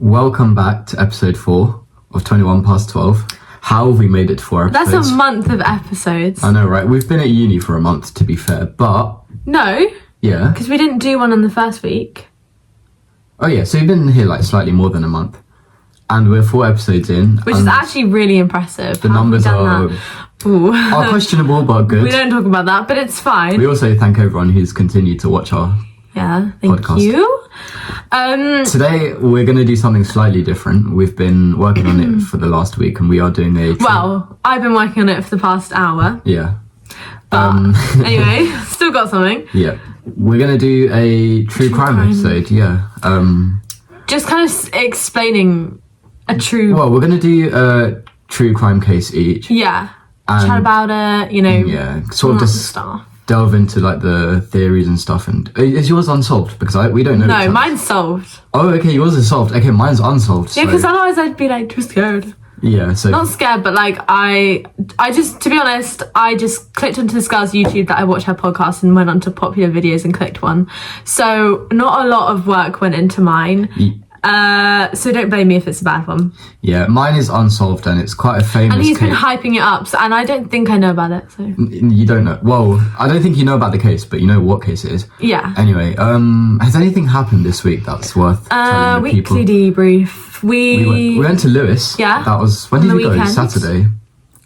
Welcome back to episode 4 of 21 past 12. How have we made it to 4 episodes? That's a month of episodes. I know, right? We've been at uni for a month, to be fair, but... No. Yeah. Because we didn't do one on the first week. Oh yeah, so you've been here like slightly more than a month. And we're 4 episodes in. Which is actually really impressive. The numbers are questionable, but good. We don't talk about that, but it's fine. We also thank everyone who's continued to watch our thank podcast. you. Today we're going to do something slightly different. We've been working on it for the last week, and we are doing a... Well, I've been working on it for the past hour. Yeah. But anyway, still got something. Yeah. We're going to do a true crime episode, yeah. Just kind of explaining a true... Well, we're going to do a true crime case each. Yeah. And chat about it, you know. Yeah, sort of just stuff. Delve into like the theories and stuff. And is yours unsolved? Because we don't know. No, mine's solved. Oh, okay, yours is solved. Okay, mine's unsolved. Yeah, because otherwise I'd be like too scared. Yeah, so... Not scared, but like I just, to be honest, I just clicked onto this girl's YouTube that I watched her podcast and went onto popular videos and clicked one. So not a lot of work went into mine. So don't blame me if it's a bad one. Yeah, mine is unsolved and it's quite a famous And he's case. been hyping it up, and I don't think I know about it, so... You don't know. Well, I don't think you know about the case, but you know what case it is. Yeah. Anyway, has anything happened this week that's worth telling the people? Weekly debrief. We went to Lewis. Yeah. That was... When did we go? Saturday.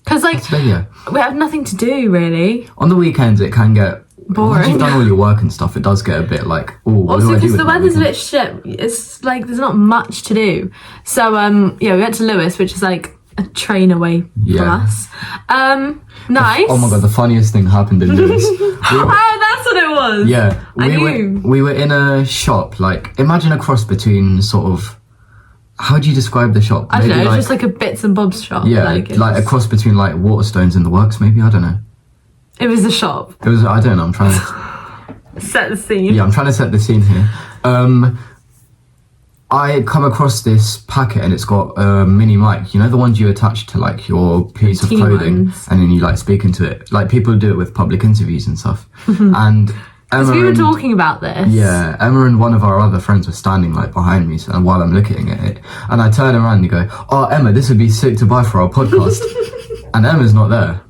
Because, like, Saturday, yeah. we have nothing to do, really. On the weekends, it can get... boring. Once you've done all your work and stuff, it does get a bit like, oh, what do I do? Because the weather's a bit shit. It's like there's not much to do. So we went to Lewis, which is like a train away from us. Nice. Oh my god, the funniest thing happened in Lewis. That's what it was. Yeah, we were in a shop. Like, imagine a cross between sort of... How do you describe the shop? I don't know. It's just like a bits and bobs shop. Yeah, like a cross between like Waterstones and the Works. Maybe, I don't know. It was a shop. It was. I don't know. I'm trying to set the scene. Yeah, I'm trying to set the scene here. I come across this packet and it's got a mini mic. You know the ones you attach to like your piece of clothing, and then you like speak into it. Like people do it with public interviews and stuff. And Emma, we were talking about this. Yeah, Emma and one of our other friends were standing like behind me, and while I'm looking at it, and I turn around and go, "Oh, Emma, this would be sick to buy for our podcast." And Emma's not there.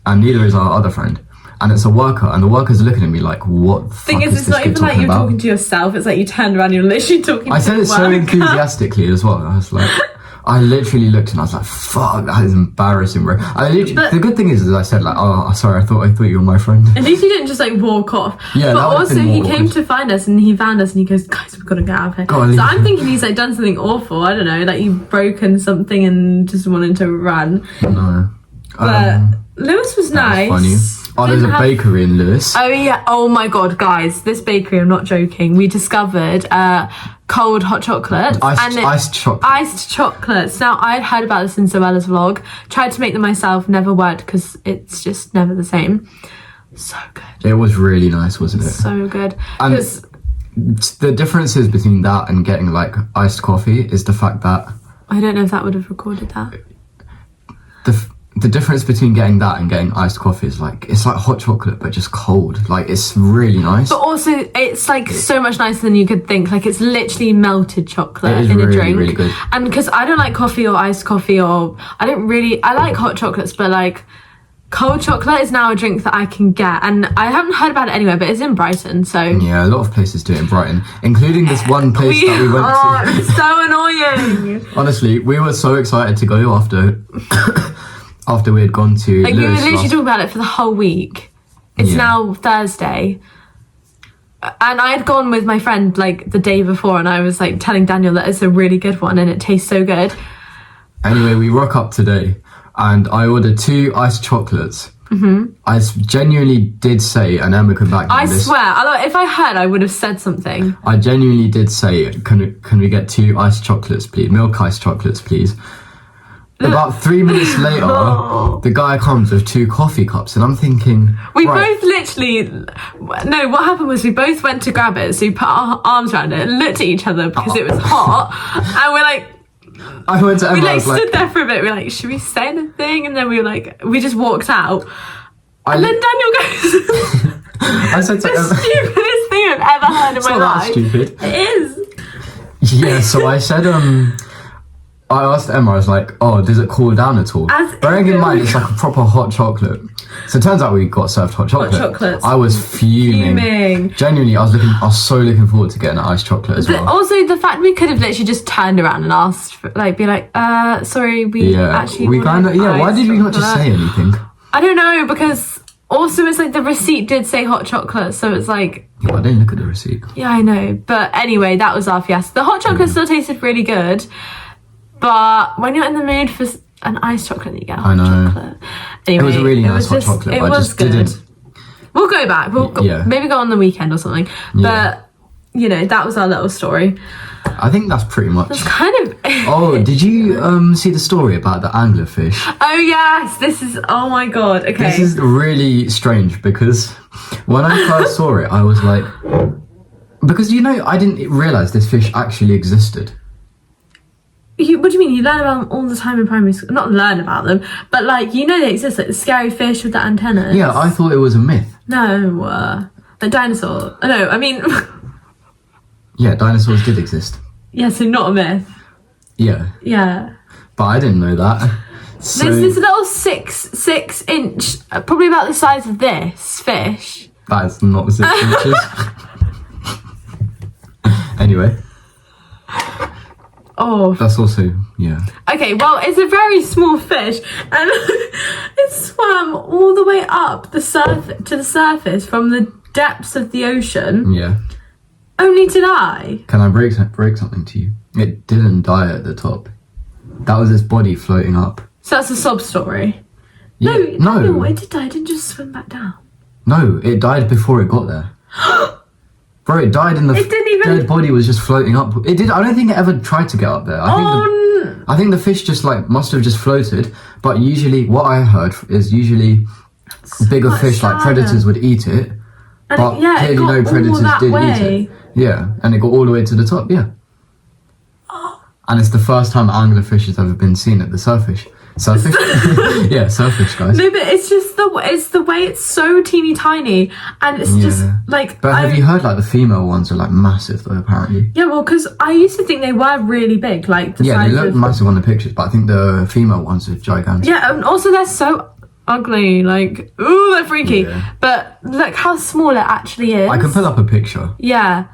And neither is our other friend. And it's a worker, and the worker's looking at me like, what the thing fuck is, is it's this not kid even like talking you're about? talking to yourself, it's like you turned around, you're literally talking I said to it so enthusiastically as well. I was like, I literally looked and I was like, fuck, that is embarrassing, bro. The good thing is I said like, oh, sorry, I thought you were my friend. At least you didn't just like walk off. Yeah, but also he awkward. came to find us and he found us and he goes, guys, we've got to get out of here. So I'm thinking he's like done something awful. I don't know, like you've broken something and just wanted to run. No. But Lewis was nice. Was funny. Oh, there's a bakery in Lewis. Oh yeah. Oh my god, guys, this bakery, I'm not joking. We discovered cold hot chocolate. Iced chocolate. Iced chocolates. Now, I'd heard about this in Zoella's vlog. Tried to make them myself, never worked because it's just never the same. So good. It was really nice, wasn't it? So good. And the differences between that and getting like iced coffee is the fact that... I don't know if that would have recorded that. The difference between getting that and getting iced coffee is like, it's like hot chocolate but just cold. Like, it's really nice. But also it's like so much nicer than you could think. Like, it's literally melted chocolate in a drink. Really good. And because I don't like coffee or iced coffee, or I like hot chocolates, but like cold chocolate is now a drink that I can get, and I haven't heard about it anywhere, but it's in Brighton, so yeah, a lot of places do it in Brighton, including this one place that we went to. Oh, it's so annoying. Honestly, we were so excited to go after we had gone to like, Lewis. we were literally talking about it for the whole week. It's now Thursday, and I had gone with my friend like the day before, and I was like telling Daniel that it's a really good one and it tastes so good. Anyway, we rock up today and I ordered 2 iced chocolates. I genuinely did say, and Emma could back me on this. I swear, if I had, I would have said something. I genuinely did say, can we get 2 iced chocolates, please? Milk iced chocolates, please. About 3 minutes later, the guy comes with 2 coffee cups, and I'm thinking... both literally... No, what happened was we both went to grab it, so we put our arms around it and looked at each other because it was hot, and we're like... I went to Emma, we stood there for a bit, we were like, should we say anything? And then we were like, we just walked out. And then Daniel goes... I said to Emma... The stupidest thing I've ever heard in my life. It's not that stupid. It is. Yeah, so I said, I asked Emma, I was like, oh, does it cool down at all? Bearing in mind, it's like a proper hot chocolate. So it turns out we got served hot chocolate. Hot chocolates. I was fuming. Genuinely, I was so looking forward to getting an iced chocolate as well. Also, the fact we could have literally just turned around and asked, sorry, we actually why did we not just say anything? I don't know, because also it's like the receipt did say hot chocolate, so it's like... Yeah, I didn't look at the receipt. Yeah, I know. But anyway, that was our fiasco. The hot chocolate still tasted really good, but when you're in the mood for an iced chocolate, you get hot chocolate. Anyway, it was a really nice hot chocolate. It was good. We'll go back. Maybe go on the weekend or something. Yeah. But, that was our little story. I think that's pretty much. That's kind of... Oh, did you see the story about the anglerfish? Oh, yes. This is... Oh, my God. Okay. This is really strange because when I first saw it, I was like... Because, I didn't realise this fish actually existed. What do you mean? You learn about them all the time in primary school. Not learn about them, but they exist. Like the scary fish with the antennas. Yeah, I thought it was a myth. No, the dinosaur. No, I mean... Yeah, dinosaurs did exist. Yeah, so not a myth. Yeah. Yeah. But I didn't know that. So... There's this little six inch, probably about the size of this fish. That's not 6 inches. Anyway. Oh. That's also, yeah. Okay, well, it's a very small fish, and it swam all the way up to the surface from the depths of the ocean. Yeah. Only to die. Can I break something to you? It didn't die at the top. That was its body floating up. So that's a sob story. Yeah. No, it did die. It didn't just swim back down. No, it died before it got there. Bro, it died in the... It didn't even... Dead body was just floating up. It did... I don't think it ever tried to get up there. I think the fish just, must have just floated. But usually, what I heard is usually bigger fish, like predators, would eat it. But clearly no predators did eat it. Yeah, and it got all the way to the top, yeah. And it's the first time anglerfish has ever been seen at the surface. Surface? Yeah, surface, guys. No, but it's just the way it's so teeny tiny, and it's just like... But have you heard, the female ones are, massive, though, apparently? Yeah, well, because I used to think they were really big, the size they look massive on the pictures, but I think the female ones are gigantic. Yeah, and also they're so ugly, ooh, they're freaky. Yeah. But look how small it actually is. I can put up a picture. Yeah.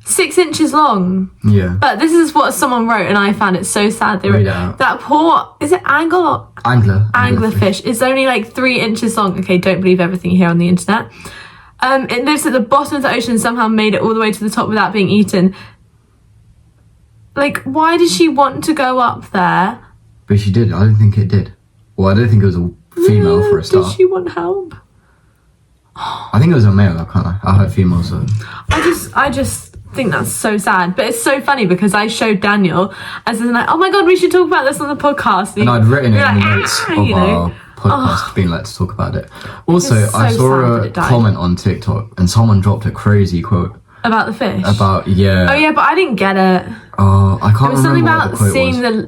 6 inches long. Yeah. But this is what someone wrote, and I found it so sad. They wrote that poor... Is it anglerfish is only 3 inches long. Okay, don't believe everything here on the internet. It lives at the bottom of the ocean, somehow made it all the way to the top without being eaten. Why did she want to go up there? But she did. I don't think it did. Well, I don't think it was a female for a start. Did she want help? I think it was a male. I heard females. So. I just think that's so sad, but it's so funny because I showed Daniel as in oh my god, we should talk about this on the podcast. And I'd written it in the notes of our podcast, being to talk about it. Also, I saw a comment on TikTok, and someone dropped a crazy quote about the fish. Oh yeah, but I didn't get it. Oh, I can't remember. It was something about what the quote seeing was.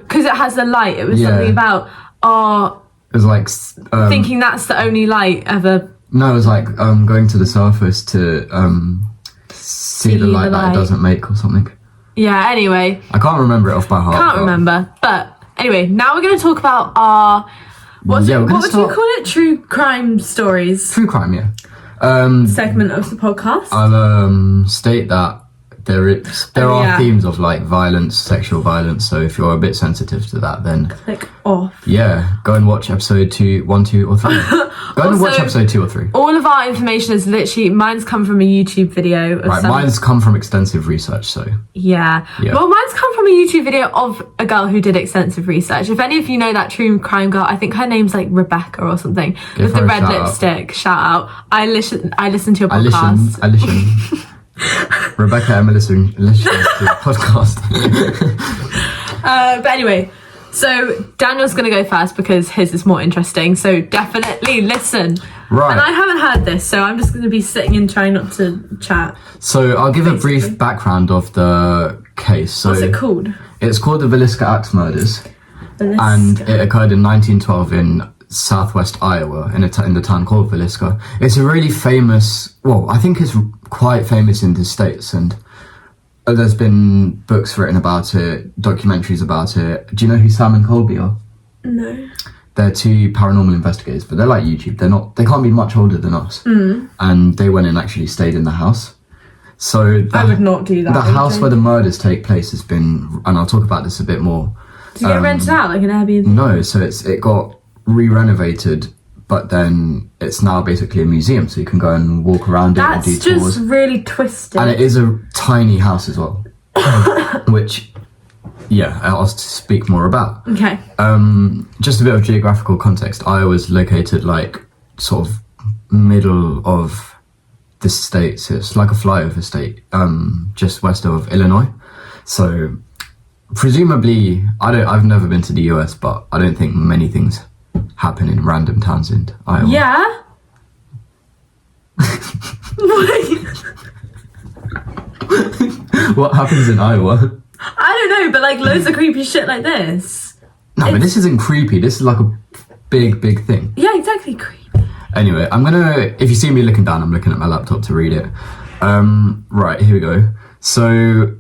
because it has the light. It was something about It was thinking that's the only light ever. No, it was going to the surface to see the light that it doesn't make or something. Yeah, anyway. I can't remember it off by heart. Can't remember. But anyway, now we're going to talk about our... what would you call it? True crime stories. True crime, yeah. Segment of the podcast. I'll state that there are themes of violence, sexual violence, so if you're a bit sensitive to that, then click off. Yeah, go and watch episode 1, 2 or 3. Go and watch episode 2 or 3. All of our information is literally, mine's come from a YouTube video. Mine's come from extensive research, so. Yeah. Well, mine's come from a YouTube video of a girl who did extensive research. If any of you know that true crime girl, I think her name's Rebecca or something, with the red lipstick. Shout out. I listen to your podcast. I listen. Rebecca and Melissa listen to the podcast. But anyway, so Daniel's going to go first because his is more interesting. So definitely listen. Right. And I haven't heard this, so I'm just going to be sitting and trying not to chat. So I'll give a brief background of the case. So what's it called? It's called the Villisca Axe Murders. And it occurred in 1912 in southwest Iowa, in the town called Villisca. It's a really famous, I think it's quite famous in the States, and there's been books written about it, documentaries about it. Do you know who Sam and Colby are? No. They're two paranormal investigators, but they're like YouTube. They can't be much older than us. And they went and actually stayed in the house. So I would not do that. The house where the murders take place has been, and I'll talk about this a bit more. Did it get rented out like an Airbnb? No, so it got re-renovated, but then it's now basically a museum, so you can go and walk around it and do tours. That's just really twisted. And it is a tiny house as well, which, yeah, I'll speak more about. Okay. Just a bit of geographical context. Iowa was located like sort of middle of the state, so it's like a flyover state, just west of Illinois. So presumably, I've never been to the US, but I don't think many things happen in random towns in Iowa. Yeah. What happens in Iowa? I don't know, but like loads of creepy shit like this. No, but this isn't creepy. This is like a big thing. Yeah, exactly. Creepy. Anyway, if you see me looking down, I'm looking at my laptop to read it. Right, here we go. So,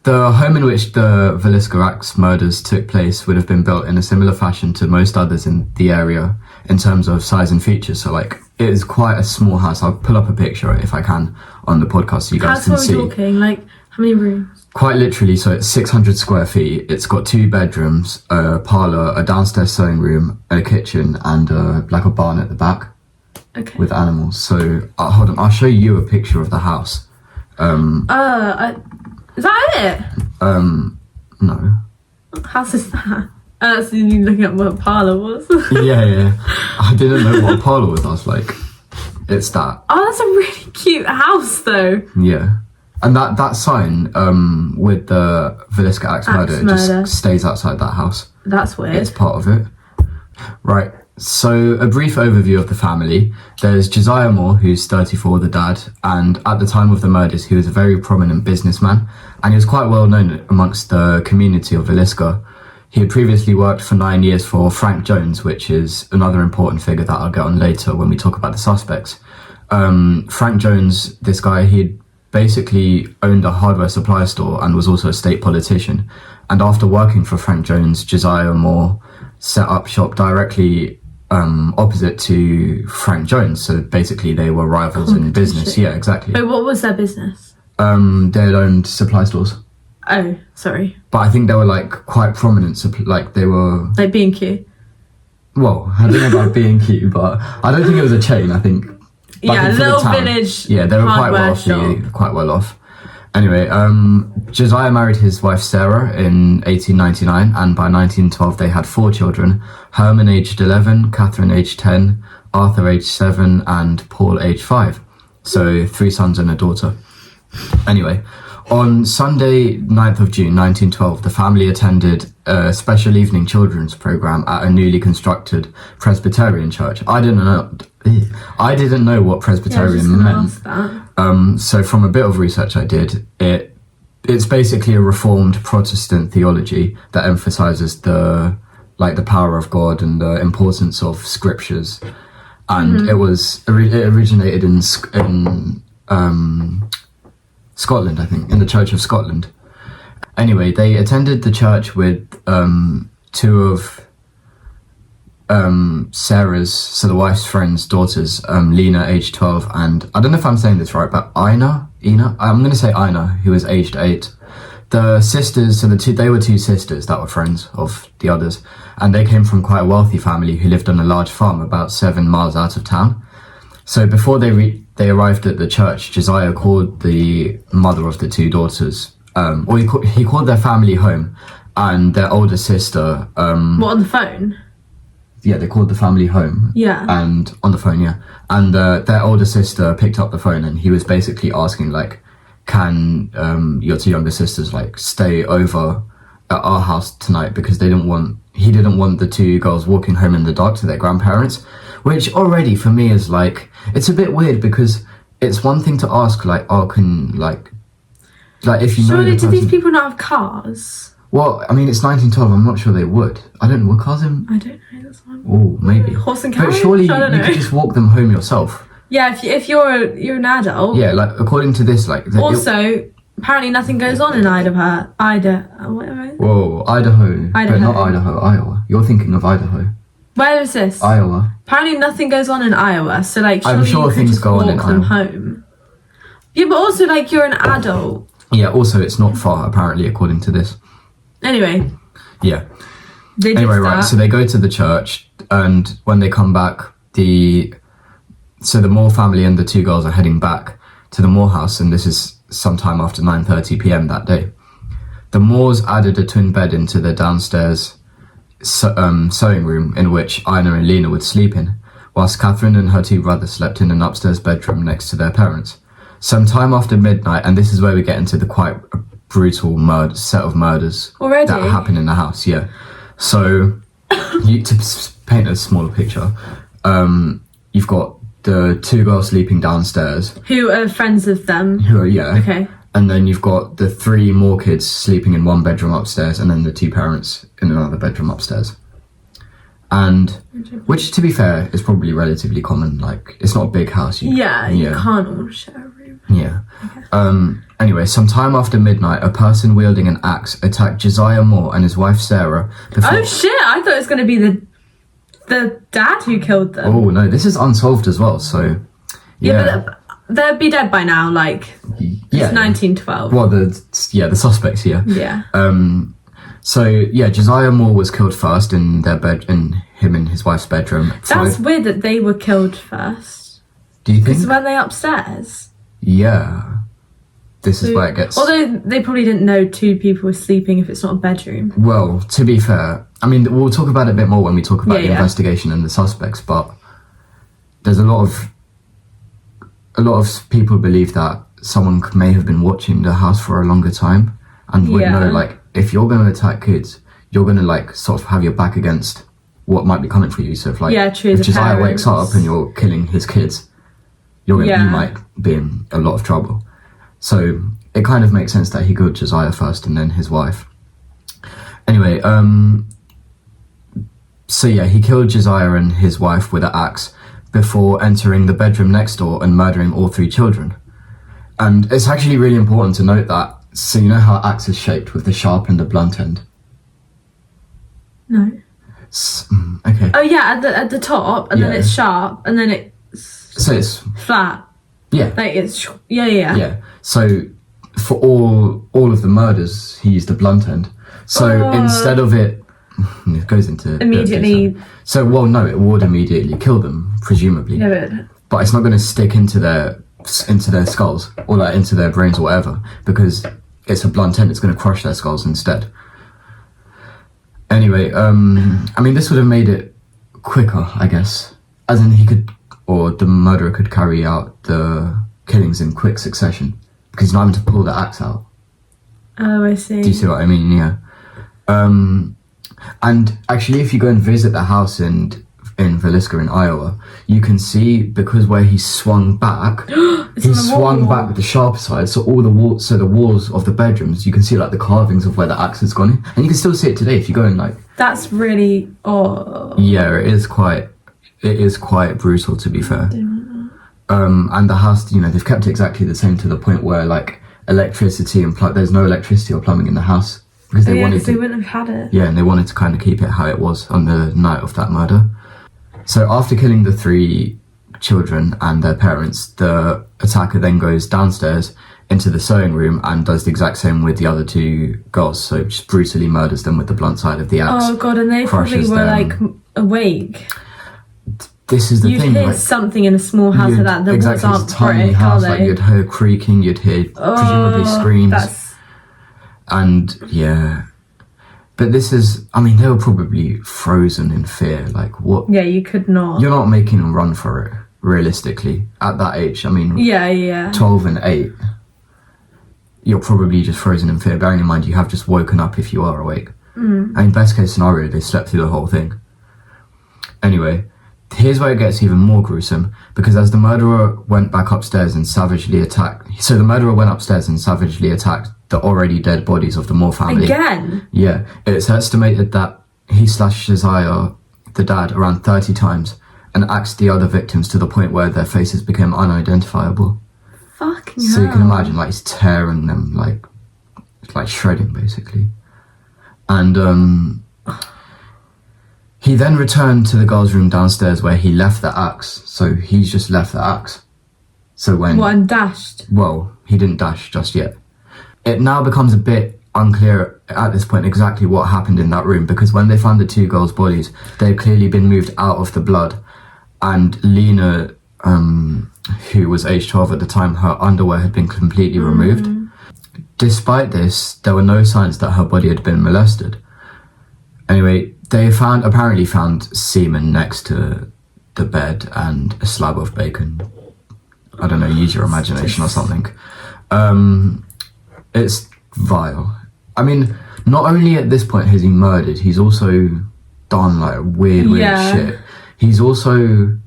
the home in which the Villisca Axe Murders took place would have been built in a similar fashion to most others in the area in terms of size and features. So, like, it is quite a small house. I'll pull up a picture if I can on the podcast so you guys can see. How talking? Like, how many rooms? Quite literally, so it's 600 square feet. It's got 2 bedrooms, a parlour, a downstairs sewing room, a kitchen, and like a barn at the back. Okay. With animals. So, hold on, I'll show you a picture of the house. Is that it? No. What house is that? That's you looking at what a parlour was. yeah. I didn't know what a parlour was. I was like, it's that. Oh, that's a really cute house, though. Yeah. And that sign with the Villisca Axe Murder just stays outside that house. That's weird. It's part of it. Right. So, a brief overview of the family. There's Josiah Moore, who's 34, the dad, and at the time of the murders, he was a very prominent businessman, and he was quite well known amongst the community of Villisca. He had previously worked for 9 years for Frank Jones, which is another important figure that I'll get on later when we talk about the suspects. Frank Jones, this guy, he'd basically owned a hardware supply store and was also a state politician. And after working for Frank Jones, Josiah Moore set up shop directly opposite to Frank Jones. So basically they were rivals in business. Yeah, exactly. But what was their business? They had owned supply stores. Oh, sorry. But I think they were like quite prominent, like they were... Like B&Q? Well, I don't know about B&Q, but I don't think it was a chain, I think. Yeah, a little village. Yeah, they were quite wealthy, shop. quite well off. Anyway, Josiah married his wife Sarah in 1899, and by 1912 they had 4 children: Herman aged 11, Catherine aged 10, Arthur aged 7, and Paul aged 5. So 3 sons and a daughter. Anyway, on Sunday 9th of June 1912, the family attended a special evening children's program at a newly constructed Presbyterian church. I didn't know what Presbyterian meant. So from a bit of research I did, it's basically a reformed Protestant theology that emphasizes the power of God and the importance of scriptures. And it originated in Scotland, I think, in the Church of Scotland. Anyway, they attended the church with 2 of Sarah's, so the wife's friend's daughters, Lena, aged 12, and I don't know if I'm saying this right, but Ina, I'm going to say Ina, who was aged 8. The sisters, so they were 2 sisters that were friends of the others, and they came from quite a wealthy family who lived on a large farm about 7 miles out of town. So before they arrived at the church, Josiah called the mother of the 2 daughters, or he called their family home, and their older sister... what, on the phone? Yeah, they called the family home. Yeah. And on the phone, yeah. And their older sister picked up the phone, and he was basically asking, like, can your 2 younger sisters, like, stay over at our house tonight, because he didn't want the 2 girls walking home in the dark to their grandparents, which already for me is like, it's a bit weird, because it's one thing to ask, like, oh, can, like if you know the person... Surely, do these people not have cars? Well, I mean, it's 1912, I'm not sure they would. I don't know, what cars in... I don't know, that's one. Oh, maybe. Horse and carriage? But surely you could just walk them home yourself. Yeah, if you're an adult. Yeah, like according to this, like also apparently nothing goes on in Idaho. Whatever. Whoa, Idaho, but not Idaho, Iowa. You're thinking of Idaho. Where is this? Iowa. Apparently nothing goes on in Iowa, so like I'm sure things go on in walk them Iowa. home. Yeah, but also like you're an adult. Yeah, also it's not far apparently according to this. Anyway. Yeah. Anyway, right, so they go to the church, and when they come back, the Moore family and the two girls are heading back to the Moore house, and this is sometime after 9:30 p.m. that day. The Moores added a twin bed into the downstairs sewing room in which Ina and Lena would sleep in, whilst Catherine and her two brothers slept in an upstairs bedroom next to their parents. Sometime after midnight, and this is where we get into the quite brutal set of murders already that happen in the house. Yeah, so to paint a smaller picture, you've got the two girls sleeping downstairs who are friends of them. Okay. And then you've got the three more kids sleeping in one bedroom upstairs, and then the two parents in another bedroom upstairs. And, which to be fair, is probably relatively common. Like, it's not a big house. You can't all share a room. Yeah. Anyway, sometime after midnight, a person wielding an axe attacked Josiah Moore and his wife Sarah. Oh shit! I thought it was going to be the dad who killed them. Oh no, this is unsolved as well. So yeah, but they'd be dead by now. Like it's 1912. Well, the suspects here. Yeah. So yeah, Josiah Moore was killed first in their bed, in him and his wife's bedroom. That's weird that they were killed first. Do you think? Because when they upstairs. Yeah. This is where it gets... Although they probably didn't know two people were sleeping if it's not a bedroom. Well, to be fair, I mean, we'll talk about it a bit more when we talk about the investigation and the suspects, but there's a lot of people believe that someone may have been watching the house for a longer time and would know, like, if you're going to attack kids, you're going to, like, sort of have your back against what might be coming for you. So if, like, if Josiah wakes up and you're killing his kids, you might be in a lot of trouble. So it kind of makes sense that he killed Josiah first and then his wife. Anyway, so yeah, he killed Josiah and his wife with an axe before entering the bedroom next door and murdering all three children. And it's actually really important to note that, so you know how an axe is shaped with the sharp and the blunt end? No. Okay. Oh yeah, at the top, and then it's sharp, and then it's flat. Yeah. Like it's Yeah. So for all of the murders, he used the blunt end. So instead of it goes into immediately. So no, it would immediately kill them, presumably. Yeah, but it's not going to stick into their skulls or like into their brains or whatever, because it's a blunt end. It's going to crush their skulls instead. Anyway, I mean, this would have made it quicker, I guess, as in the murderer could carry out the killings in quick succession because he's not having to pull the axe out. Oh, I see. Do you see what I mean? Yeah. And actually, if you go and visit the house in Villisca in Iowa, you can see, because where he swung back, he swung back with the sharp side, so all the walls of the bedrooms, you can see like the carvings of where the axe has gone in, and you can still see it today if you go and like. That's really odd. Yeah, it is quite brutal, to be fair. And the house, they've kept it exactly the same to the point where like electricity and there's no electricity or plumbing in the house because they wouldn't have had it. Yeah, and they wanted to kind of keep it how it was on the night of that murder. So after killing the three children and their parents, the attacker then goes downstairs into the sewing room and does the exact same with the other two girls. So just brutally murders them with the blunt side of the axe. Oh god, and they probably were like awake. This is the thing. You'd hear something in a small house like that. The walls aren't tiny brick, house. are Like they? you'd hear creaking. You'd hear presumably screams. And yeah, but this is. I mean, they were probably frozen in fear. Like what? Yeah, you could not. You're not making them run for it. Realistically, at that age, I mean. Yeah. 12 and 8. You're probably just frozen in fear. Bearing in mind, you have just woken up if you are awake. And in best case scenario, they slept through the whole thing. Anyway. Here's where it gets even more gruesome, because as the murderer went back upstairs and savagely attacked... So the murderer went upstairs and savagely attacked the already dead bodies of the Moore family. Again? Yeah. It's estimated that he slashed Josiah, the dad, around 30 times and axed the other victims to the point where their faces became unidentifiable. Fucking So hell. you can imagine, like, he's tearing them, like shredding, basically. And he then returned to the girls' room downstairs where he left the axe. So he's just left the axe. So when... What, and dashed? Well, he didn't dash just yet. It now becomes a bit unclear at this point exactly what happened in that room, because when they found the two girls' bodies, they had clearly been moved out of the blood. And Lena, who was age 12 at the time, her underwear had been completely removed. Despite this, there were no signs that her body had been molested. Anyway, they apparently found semen next to the bed and a slab of bacon. I don't know, use your imagination or something. It's vile. I mean, not only at this point has he murdered, he's also done like weird shit. He's also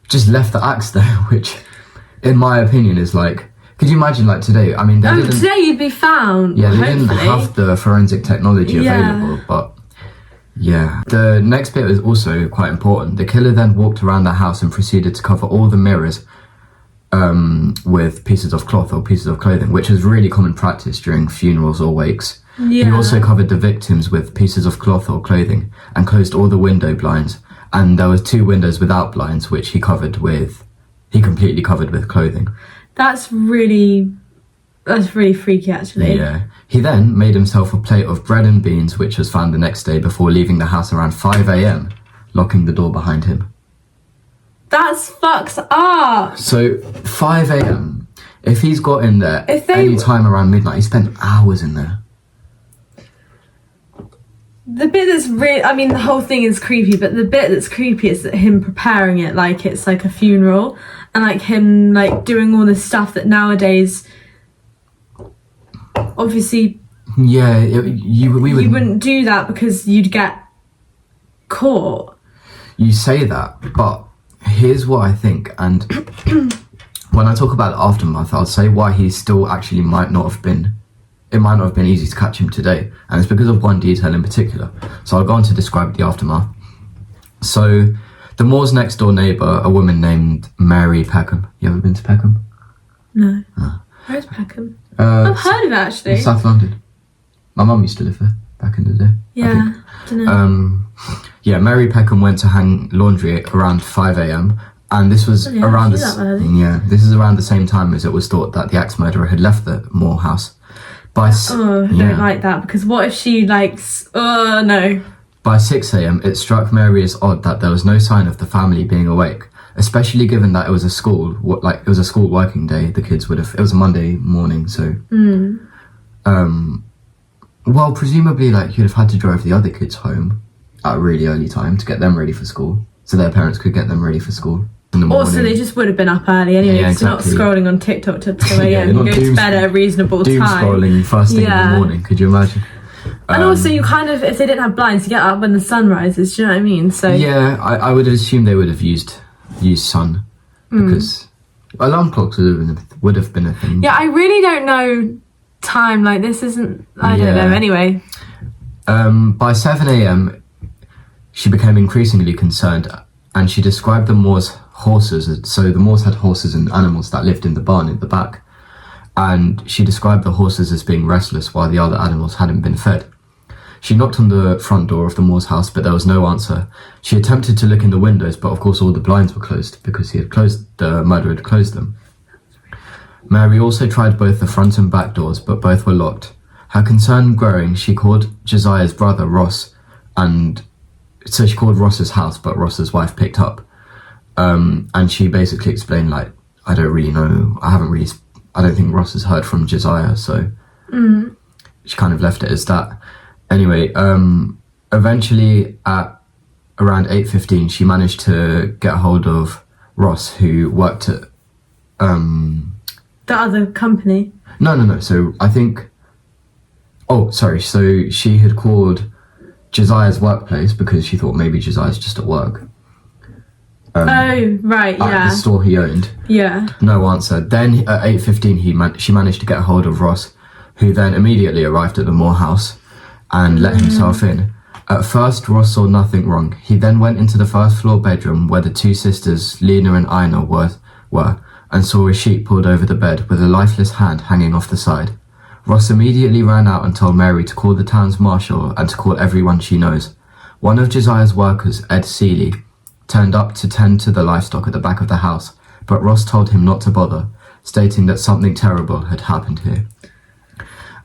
just left the axe there, which, in my opinion, is like... Could you imagine, like, today? I mean, today you'd be found. Yeah, they hopefully. didn't have the forensic technology available, but... Yeah. The next bit is also quite important. The killer then walked around the house and proceeded to cover all the mirrors with pieces of cloth or pieces of clothing, which is really common practice during funerals or wakes. Yeah. He also covered the victims with pieces of cloth or clothing and closed all the window blinds. And there was 2 windows without blinds, which he completely covered with clothing. That's really freaky, actually. Yeah. He then made himself a plate of bread and beans, which was found the next day before leaving the house around 5 a.m, locking the door behind him. That's fucked up. So 5 a.m, if he's got in there any time around midnight, he spent hours in there. The bit that's really, I mean, the whole thing is creepy, but the bit that's creepy is that him preparing it like it's like a funeral, and like him like doing all this stuff that nowadays, obviously, Yeah, you wouldn't do that because you'd get caught. You say that, but here's what I think, and when I talk about the aftermath, I'll say why he still actually might not have been easy to catch him today, and it's because of one detail in particular. So I'll go on to describe the aftermath. So the Moore's next door neighbour, a woman named Mary Peckham. You ever been to Peckham? No. Where's Peckham? I've heard of it, actually. South London. My mum used to live there back in the day. Yeah, I don't know. Yeah, Mary Peckham went to hang laundry around 5 a.m, and this was around this is around the same time as it was thought that the axe murderer had left the Moore house. I don't like that, because what if she likes... no. By 6 a.m, it struck Mary as odd that there was no sign of the family being awake, especially given that it was a school working day. The kids would have... It was a Monday morning, so... Well, presumably, like, you'd have had to drive the other kids home at a really early time to get them ready for school, so their parents could get them ready for school in the morning. Also, they just would have been up early anyway, because exactly. You're not scrolling on TikTok to 2 a.m. You go to bed at a reasonable doom time. Scrolling first thing in the morning, could you imagine? And also, you kind of, if they didn't have blinds, you get up when the sun rises, do you know what I mean? So yeah, I would assume they would have used sun, because alarm clocks would have been a thing. Yeah, I really don't know time, like this isn't, I don't know, anyway. By 7 a.m, she became increasingly concerned, and she described the Moors' horses. So the Moors had horses and animals that lived in the barn in the back, and she described the horses as being restless while the other animals hadn't been fed. She knocked on the front door of the Moors' house, but there was no answer. She attempted to look in the windows, but of course all the blinds were closed because the murderer had closed them. Mary also tried both the front and back doors, but both were locked. Her concern growing, she called Josiah's brother Ross, and so she called Ross's house, but Ross's wife picked up. And she basically explained, like, I don't really know, I don't think Ross has heard from Josiah, so she kind of left it as that. Anyway, eventually at around 8:15, she managed to get hold of Ross, who worked at... The other company? No, so I think... Oh, sorry, so she had called Josiah's workplace because she thought maybe Josiah's just at work. Oh, right, yeah. At the store he owned. Yeah. No answer. Then at 8:15, she managed to get hold of Ross, who then immediately arrived at the Moore house and let himself in. At first, Ross saw nothing wrong. He then went into the first floor bedroom where the two sisters, Lena and Ina, were and saw a sheet pulled over the bed with a lifeless hand hanging off the side. Ross immediately ran out and told Mary to call the town's marshal and to call everyone she knows. One of Josiah's workers, Ed Seeley, turned up to tend to the livestock at the back of the house, but Ross told him not to bother, stating that something terrible had happened here.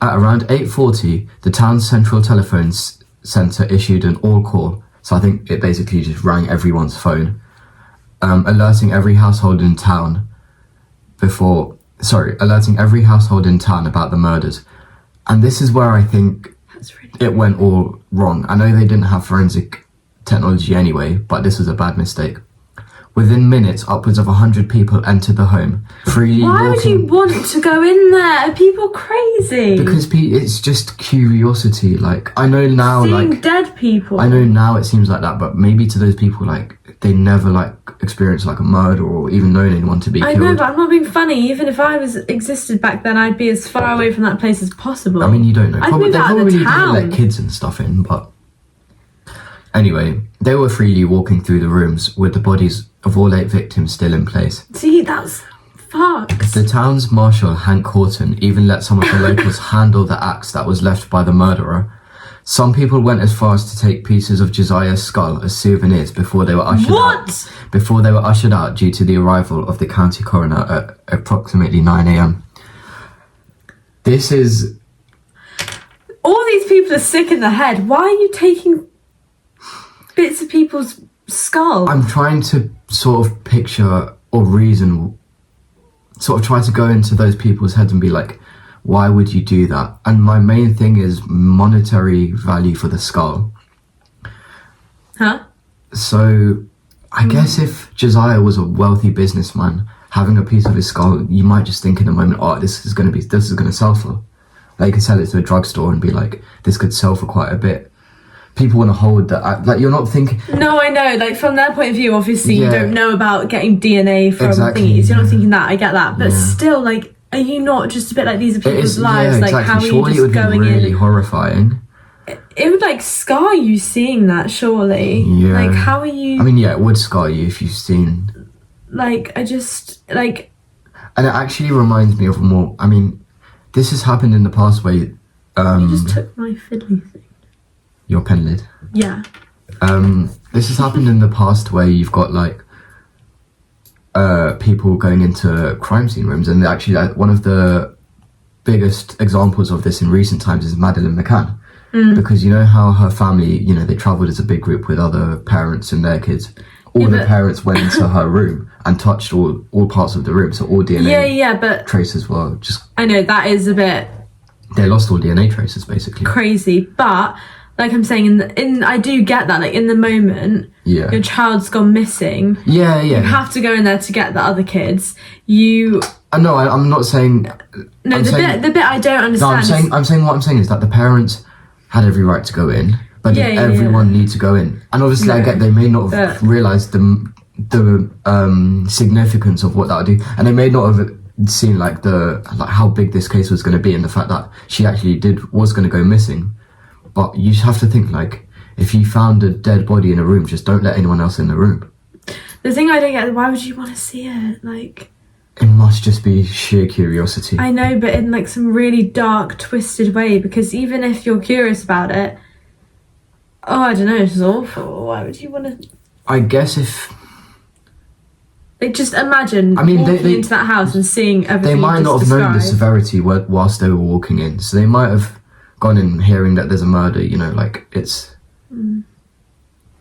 At around 8:40, the town's central telephone centre issued an all-call, so I think it basically just rang everyone's phone, alerting every household in town about the murders. And this is where I think it went all wrong. I know they didn't have forensic technology anyway, but this was a bad mistake. Within minutes, upwards of 100 people entered the home, freely walking... Why would you want to go in there? Are people crazy? Because it's just curiosity. Like, I know now, seeing dead people. I know now it seems like that, but maybe to those people, like, they never, like, experienced, like, a murder or even known anyone to be killed. I know, but I'm not being funny. Even if I existed back then, I'd be as far away from that place as possible. I mean, you don't know. I'd move they out of probably the town. didn't let kids and stuff in, but... Anyway, they were freely walking through the rooms with the bodies of all 8 victims still in place. See, that's fucked. The town's marshal, Hank Horton, even let some of the locals handle the axe that was left by the murderer. Some people went as far as to take pieces of Josiah's skull as souvenirs before they were ushered out due to the arrival of the county coroner at approximately 9 a.m. This is... All these people are sick in the head. Why are you taking bits of people's skull? I'm trying to sort of picture or reason, sort of try to go into those people's heads and be like, why would you do that? And my main thing is monetary value for the skull. Huh? So I guess if Josiah was a wealthy businessman, having a piece of his skull, you might just think in a moment, oh, this is going to sell for. Like, you could sell it to a drugstore and be like, this could sell for quite a bit. People want to hold that, like, you're not thinking... No, I know, like, from their point of view, obviously, Yeah. you don't know about getting DNA from thingies, you're not thinking that, I get that, but still, like, are you not just a bit like, these are people's lives, like, how are surely you just going it would be really in? horrifying. It would, like, scar you seeing that, surely. Yeah. Like, how are you... I mean, yeah, it would scar you if you've seen... Like, I just, like... And it actually reminds me of more... I mean, this has happened in the past where... You just took my fiddly thing. Your pen lid. Yeah. This has happened in the past where you've got like people going into crime scene rooms, and actually like, one of the biggest examples of this in recent times is Madeleine McCann, because you know how her family, you know, they travelled as a big group with other parents and their kids. All the parents went into her room and touched all parts of the room, so all DNA but traces were just... I know, that is a bit... They lost all DNA traces, basically. Crazy, but... Like I'm saying, I do get that. Like in the moment, your child's gone missing. Yeah. You have to go in there to get the other kids. I'm not saying. No, the bit I don't understand. No, I'm saying what I'm saying is that the parents had every right to go in, but did everyone need to go in? And obviously, I get they may not have realised the significance of what that would do, and they may not have seen like how big this case was going to be, and the fact that she actually was going to go missing. But you just have to think, like, if you found a dead body in a room, just don't let anyone else in the room. The thing I don't get, why would you want to see it? Like... It must just be sheer curiosity. I know, but in, like, some really dark, twisted way, because even if you're curious about it... Oh, I don't know, it's awful. Why would you want to... I guess if... Like, just imagine walking into that house and seeing everything. They might not have known the severity whilst they were walking in, so they might have... gone in hearing that there's a murder, you know, like it's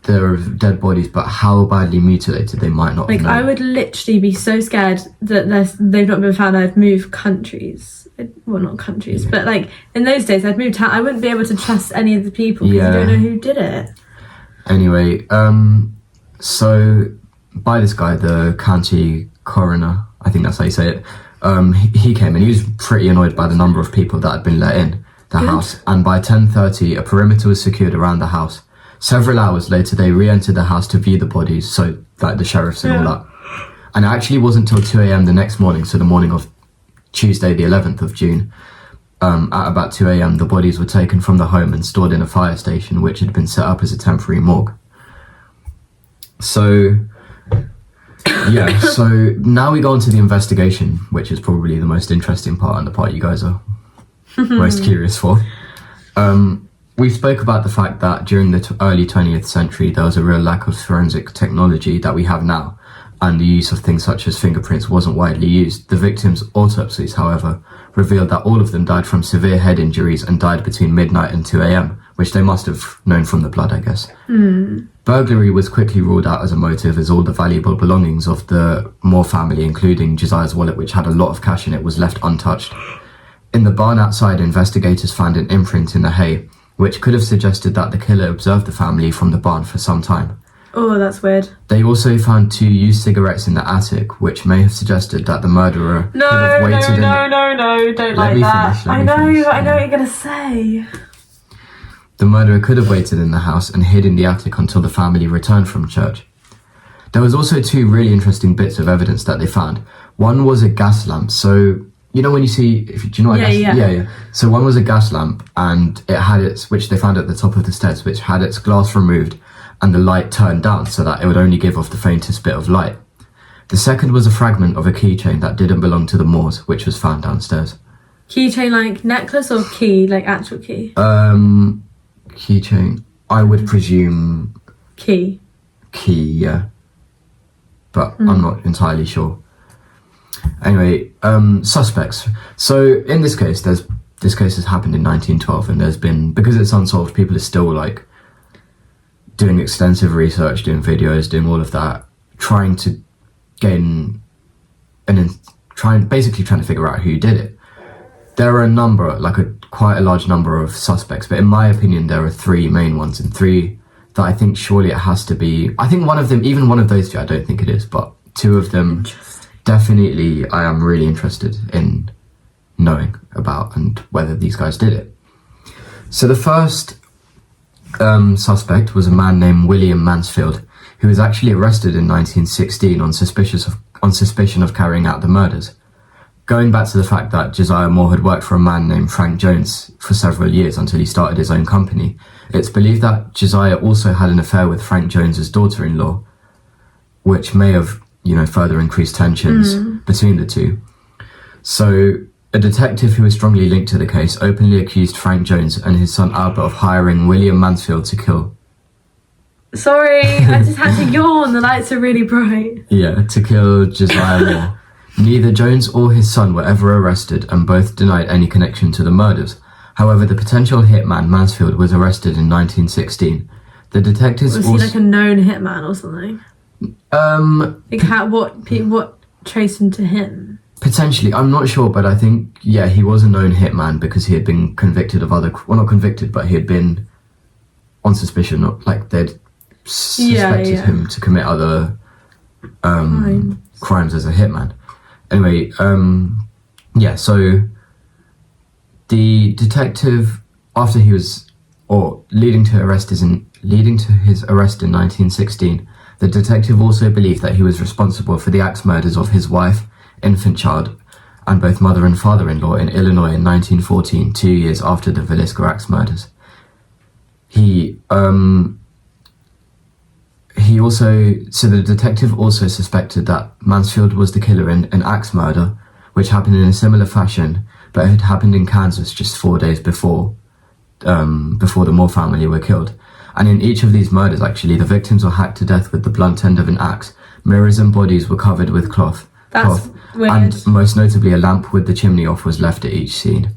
there are dead bodies, but how badly mutilated they might not have known. I would literally be so scared that they've not been found. I'd move countries, well, not countries, but like in those days I'd move town. I wouldn't be able to trust any of the people because you don't know who did it. Anyway, so by this guy, the county coroner, I think that's how you say it, he came and he was pretty annoyed by the number of people that had been let in the house, and by 10:30 a perimeter was secured around the house. Several hours later they re-entered the house to view the bodies, so like the sheriffs and all that. And it actually wasn't till 2 a.m. the next morning, so the morning of Tuesday the 11th of June, at about 2 a.m., the bodies were taken from the home and stored in a fire station, which had been set up as a temporary morgue. So, yeah, so now we go on to the investigation, which is probably the most interesting part and the part you guys are most curious for. We spoke about the fact that during the early 20th century, there was a real lack of forensic technology that we have now, and the use of things such as fingerprints wasn't widely used. The victims' autopsies, however, revealed that all of them died from severe head injuries and died between midnight and 2 a.m, which they must have known from the blood, I guess. Burglary was quickly ruled out as a motive, as all the valuable belongings of the Moore family, including Josiah's wallet, which had a lot of cash in it, was left untouched. In the barn outside, investigators found an imprint in the hay, which could have suggested that the killer observed the family from the barn for some time. Oh, that's weird. They also found 2 used cigarettes in the attic, which may have suggested that the murderer could have waited don't like that. I know what you're gonna say. The murderer could have waited in the house and hid in the attic until the family returned from church. There was also 2 really interesting bits of evidence that they found. One was a gas lamp. So, you know when you see, do you know what yeah. So one was a gas lamp, and it had which they found at the top of the stairs, which had its glass removed and the light turned down so that it would only give off the faintest bit of light. The second was a fragment of a keychain that didn't belong to the Moores, which was found downstairs. Keychain like necklace or key, like actual key? Keychain. I would presume... Key, yeah. But I'm not entirely sure. Anyway, suspects. So in this case, this case has happened in 1912, and there's been, because it's unsolved, people are still like doing extensive research, doing videos, doing all of that, trying to gain basically trying to figure out who did it. There are a number, like quite a large number of suspects, but in my opinion, there are 3 main ones, and 3 that I think surely it has to be. I think one of them, even one of those 2, I don't think it is, but 2 of them definitely I am really interested in knowing about and whether these guys did it. So the first suspect was a man named William Mansfield, who was actually arrested in 1916 on suspicion of carrying out the murders. Going back to the fact that Josiah Moore had worked for a man named Frank Jones for several years until he started his own company, it's believed that Josiah also had an affair with Frank Jones's daughter-in-law, which may have, further increased tensions between the 2. So a detective who was strongly linked to the case openly accused Frank Jones and his son Albert of hiring William Mansfield to kill. Sorry, I just had to yawn. The lights are really bright. Yeah, to kill Josiah Moore. Neither Jones or his son were ever arrested, and both denied any connection to the murders. However, the potential hitman Mansfield was arrested in 1916. The detectives was he like a known hitman or something? What traced him to him? Potentially, I'm not sure, but I think he was a known hitman because he had been convicted of not convicted, but he had been on suspicion, like they'd suspected him to commit other crimes as a hitman. Anyway, so the detective, after he was, leading to his arrest in 1916, the detective also believed that he was responsible for the axe murders of his wife, infant child, and both mother and father-in-law in Illinois in 1914, 2 years after the Villisca Axe Murders. The detective also suspected that Mansfield was the killer in an axe murder, which happened in a similar fashion, but it had happened in Kansas just 4 days before the Moore family were killed. And in each of these murders, actually, the victims were hacked to death with the blunt end of an axe. Mirrors and bodies were covered with cloth. That's weird. And most notably, a lamp with the chimney off was left at each scene.